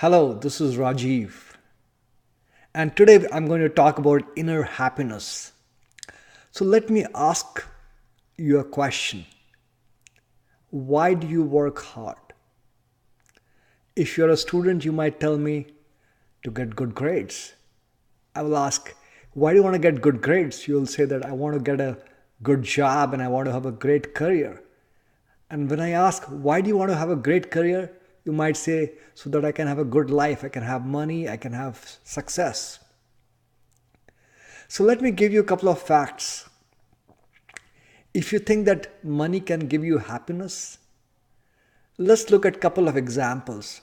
Hello, this is Rajiv, and today I'm going to talk about inner happiness. So, let me ask you a question. Why do you work hard? If you're a student, you might tell me to get good grades. I will ask, why do you want to get good grades? You'll say that I want to get a good job and I want to have a great career. And when I ask, why do you want to have a great career? You might say, so that I can have a good life, I can have money, I can have success. So let me give you a couple of facts. If you think that money can give you happiness, let's look at a couple of examples.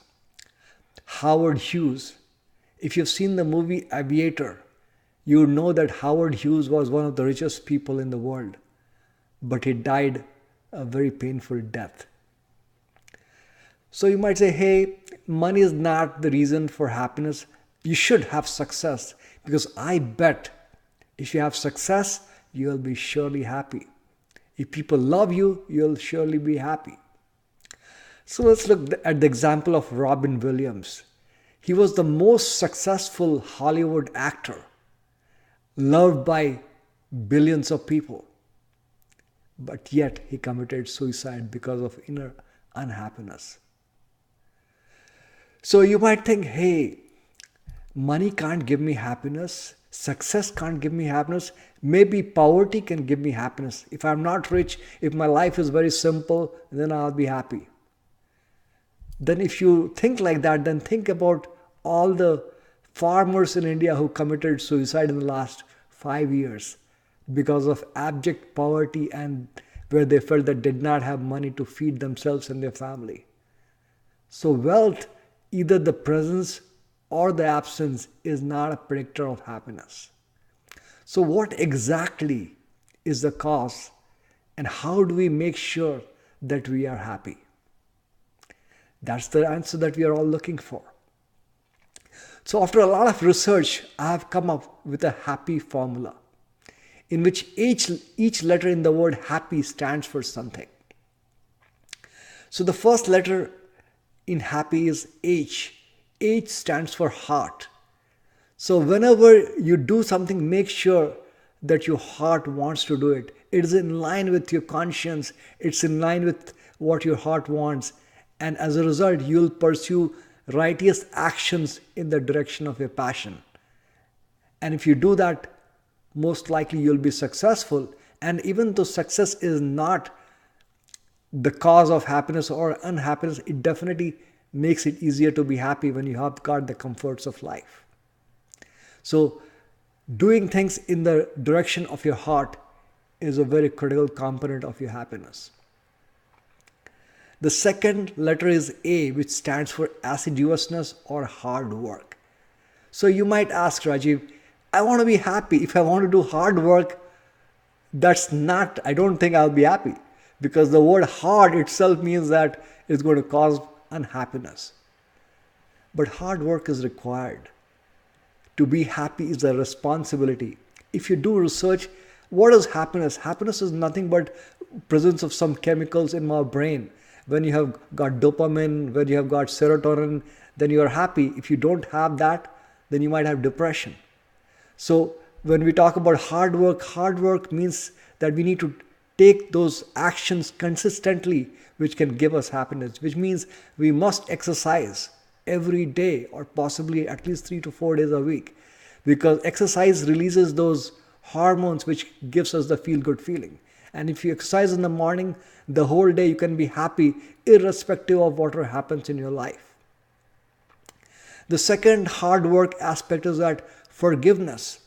Howard Hughes. If you've seen the movie Aviator, you know that Howard Hughes was one of the richest people in the world, but he died a very painful death. So you might say, hey, money is not the reason for happiness. You should have success because I bet if you have success, you'll be surely happy. If people love you, you'll surely be happy. So let's look at the example of Robin Williams. He was the most successful Hollywood actor, loved by billions of people. But yet he committed suicide because of inner unhappiness. So you might think, hey, money can't give me happiness, success can't give me happiness, maybe poverty can give me happiness. If I'm not rich, if my life is very simple, then I'll be happy. Then if you think like that, then think about all the farmers in India who committed suicide in the last 5 years because of abject poverty and where they felt that they did not have money to feed themselves and their family. So wealth, either the presence or the absence, is not a predictor of happiness. So what exactly is the cause and how do we make sure that we are happy? That's the answer that we are all looking for. So after a lot of research, I have come up with a happy formula in which each letter in the word happy stands for something. So the first letter in happy is H. H stands for heart. So whenever you do something, make sure that your heart wants to do it. It is in line with your conscience. It's in line with what your heart wants. And as a result, you'll pursue righteous actions in the direction of your passion. And if you do that, most likely you'll be successful. And even though success is not the cause of happiness or unhappiness, it definitely makes it easier to be happy when you have got the comforts of life. So doing things in the direction of your heart is a very critical component of your happiness. The second letter is A, which stands for assiduousness or hard work. So you might ask, Rajiv, I want to be happy. If I want to do hard work, I don't think I'll be happy because the word hard itself means that it's going to cause unhappiness. But hard work is required. To be happy is a responsibility. If you do research, what is happiness? Happiness is nothing but presence of some chemicals in our brain. When you have got dopamine, when you have got serotonin, then you are happy. If you don't have that, then you might have depression. So when we talk about hard work means that we need to take those actions consistently which can give us happiness, which means we must exercise every day or possibly at least 3 to 4 days a week because exercise releases those hormones which gives us the feel good feeling. And if you exercise in the morning, the whole day you can be happy irrespective of whatever happens in your life. The second hard work aspect is that forgiveness.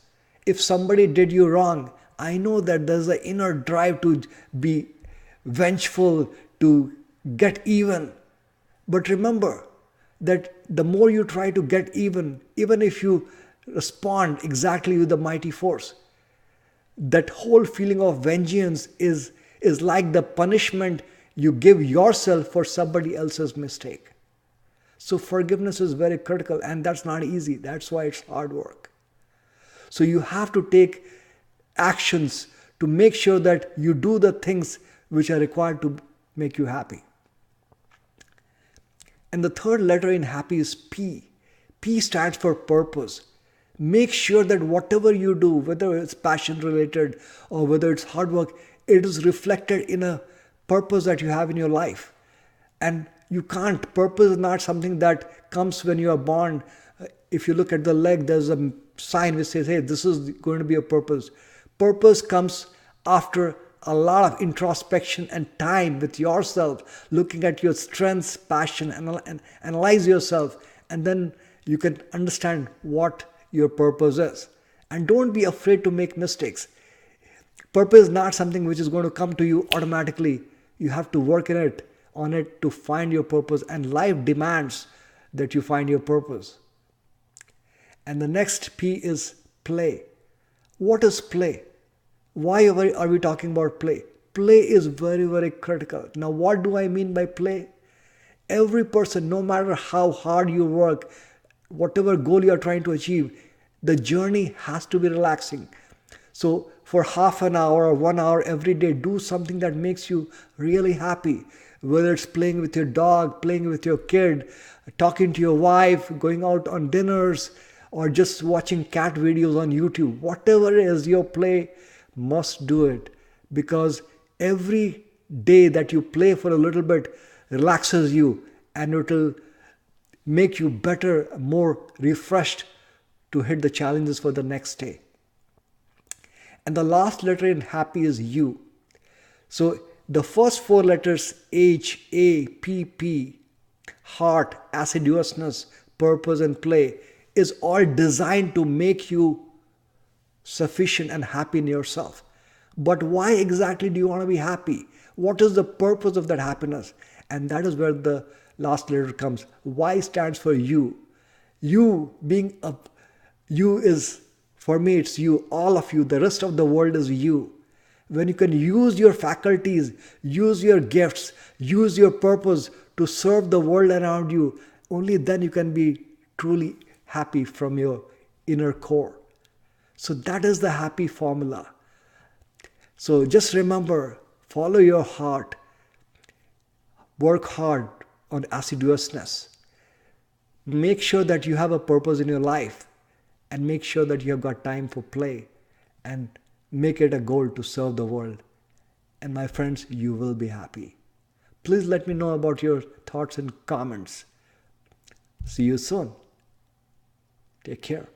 If somebody did you wrong, I know that there's an inner drive to be vengeful, to get even. But remember that the more you try to get even if you respond exactly with the mighty force, that whole feeling of vengeance is like the punishment you give yourself for somebody else's mistake. So forgiveness is very critical and that's not easy. That's why it's hard work. So you have to take actions to make sure that you do the things which are required to make you happy. And the third letter in happy is P. P stands for purpose. Make sure that whatever you do, whether it's passion related or whether it's hard work, it is reflected in a purpose that you have in your life. And you can't, purpose is not something that comes when you are born. If you look at the leg, there's a sign which says, hey, this is going to be a purpose. Purpose comes after a lot of introspection and time with yourself, looking at your strengths, passion, and analyze yourself, and then you can understand what your purpose is. And don't be afraid to make mistakes. Purpose is not something which is going to come to you automatically. You have to work on it to find your purpose, and life demands that you find your purpose. And the next P is play. What is play? Why are we talking about play? Play is very, very critical. Now, what do I mean by play? Every person, no matter how hard you work, whatever goal you are trying to achieve, the journey has to be relaxing. So for half an hour or 1 hour every day, do something that makes you really happy. Whether it's playing with your dog, playing with your kid, talking to your wife, going out on dinners, or just watching cat videos on YouTube. Whatever is your play, must do it. Because every day that you play for a little bit relaxes you, and it will make you better, more refreshed to hit the challenges for the next day. And the last letter in happy is U. So the first four letters, H, A, P, P, heart, assiduousness, purpose, and play, is all designed to make you sufficient and happy in yourself. But why exactly do you want to be happy? What is the purpose of that happiness? And that is where the last letter comes. Y stands for you. You being a, you is, for me it's you, all of you, the rest of the world is you. When you can use your faculties, use your gifts, use your purpose to serve the world around you, only then you can be truly happy from your inner core. So that is the happy formula. So just remember, follow your heart, work hard on assiduousness. Make sure that you have a purpose in your life, and make sure that you have got time for play, and make it a goal to serve the world. And my friends, you will be happy. Please let me know about your thoughts and comments. See you soon. Take care.